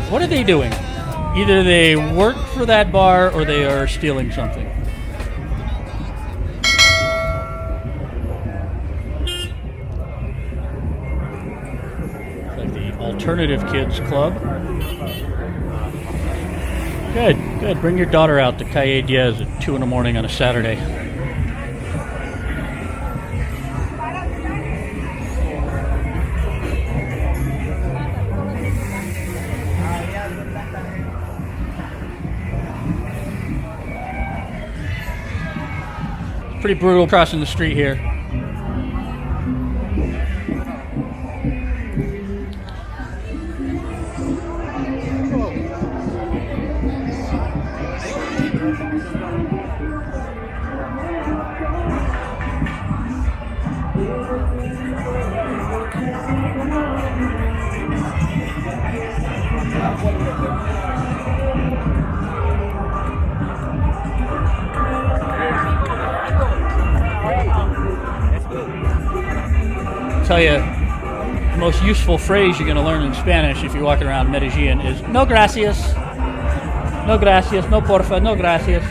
What are they doing? Either they work for that bar or they are stealing something. Like the Alternative Kids Club. Good, good. Bring your daughter out to Calle Lleras at 2 in the morning on a Saturday. Pretty brutal crossing the street here. Tell you, the most useful phrase you're going to learn in Spanish if you're walking around Medellín is no gracias, no gracias, no porfa, no gracias.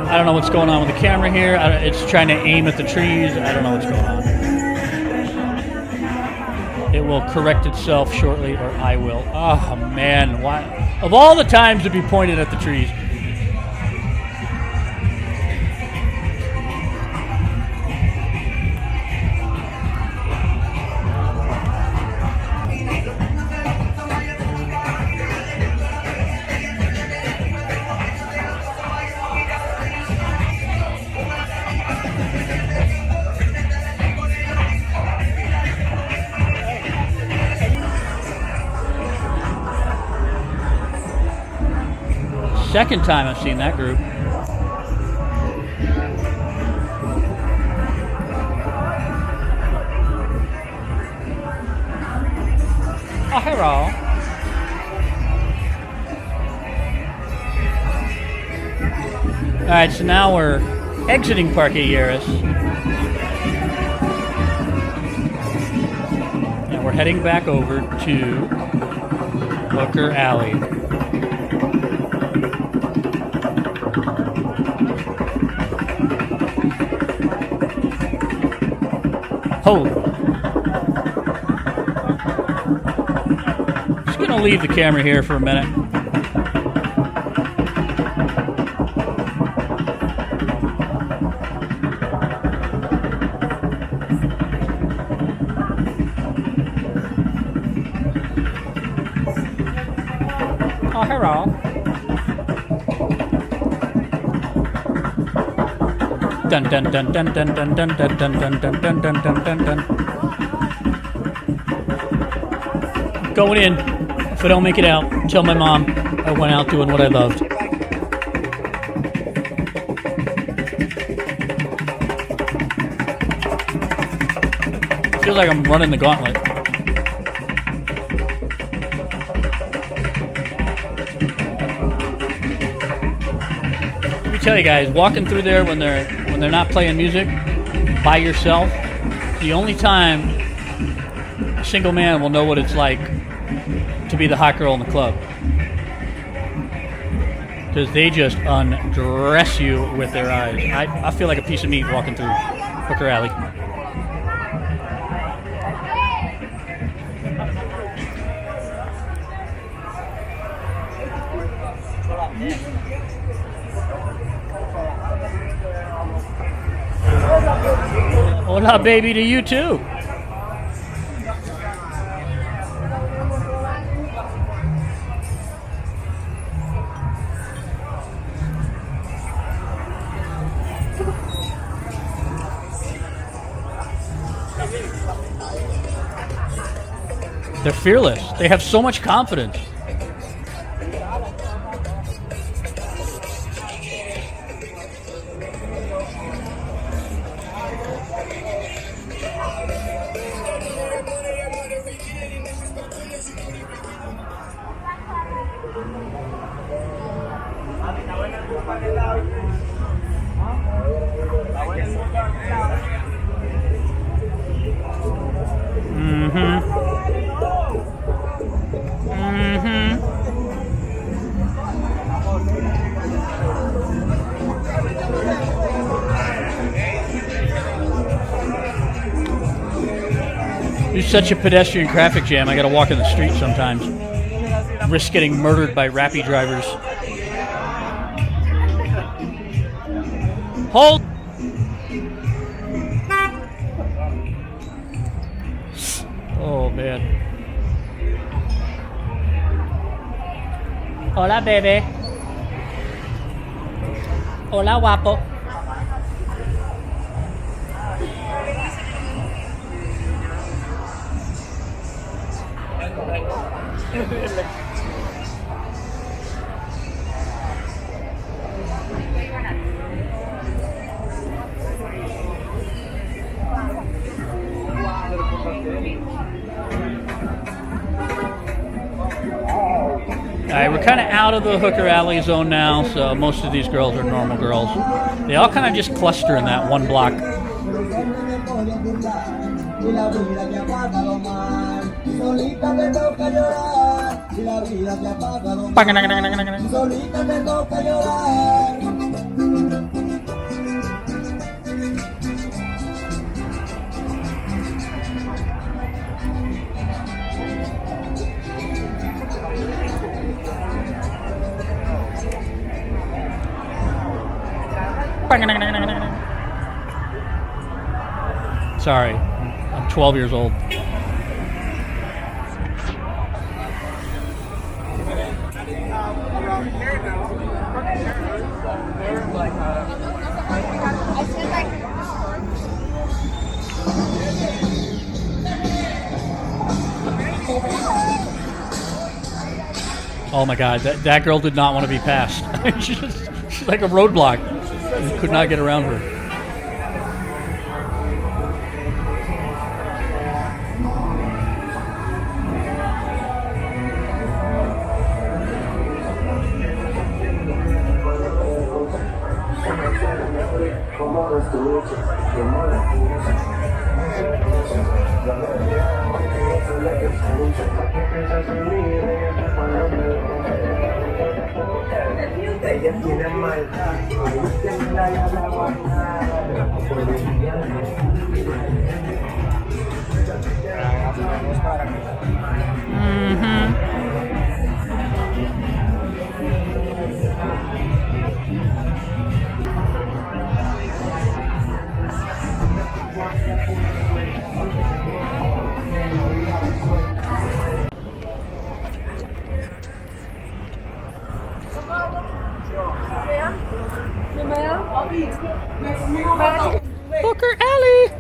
I don't know what's going on with the camera here. It's trying to aim at the trees. I don't know what's going on. It will correct itself shortly, or I will. Oh, man. Why? Of all the times to be pointed at the trees. Second time I've seen that group. Oh, hello. All right, so now we're exiting Parque Lleras. And we're heading back over to Hooker Alley. Holy. Just gonna leave the camera here for a minute. Oh, hello. Dun dun dun dun dun dun dun dun dun dun dun dun dun dun dun dun. Going in. If I don't make it out, tell my mom I went out doing what I loved. I feel like I'm running the gauntlet. Let me tell you guys, walking through there when they're not playing music by yourself, the only time a single man will know what it's like to be the hot girl in the club, because they just undress you with their eyes. I feel like a piece of meat walking through Hooker Alley. Hola, baby, to you too. They're fearless. They have so much confidence. such a pedestrian traffic jam, I gotta walk in the street sometimes. Risk getting murdered by rappy drivers. Hold! Oh, man. Hola, baby. Hola, guapo. Alright, we're kind of out of the hooker alley zone now, so most of these girls are normal girls. They all kind of just cluster in that one block. Sorry, I'm 12 years old. Oh my God, that girl did not want to be passed. She's like a roadblock. You could not get around her. Hooker Alley.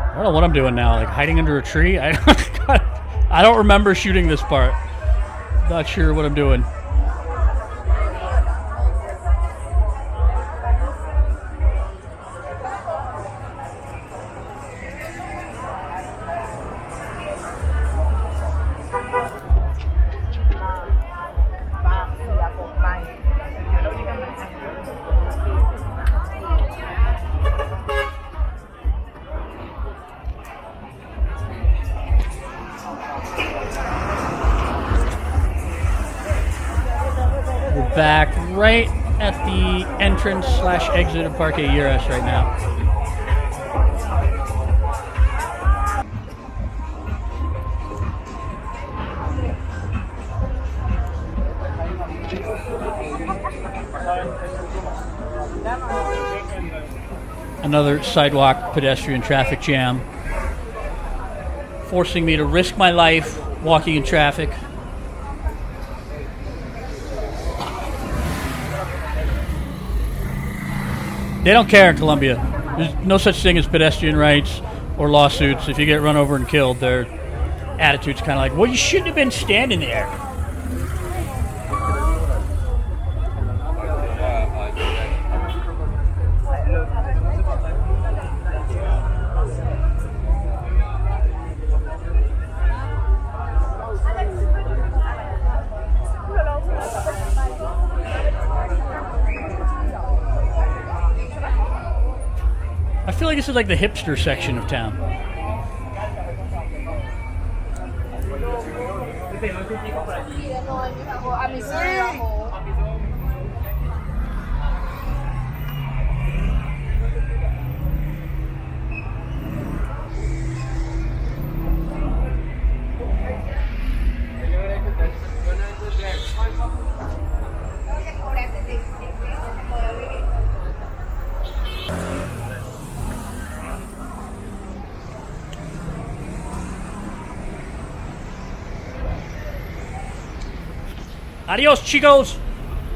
I don't know what I'm doing now, like hiding under a tree. I don't remember shooting this part. Not sure what I'm doing. Back right at the entrance / exit of Parque Lleras right now. Another sidewalk pedestrian traffic jam, forcing me to risk my life walking in traffic. They don't care in Colombia. There's no such thing as pedestrian rights or lawsuits. If you get run over and killed, their attitude's kind of like, well, you shouldn't have been standing there. I feel like this is like the hipster section of town. Adios, chicos.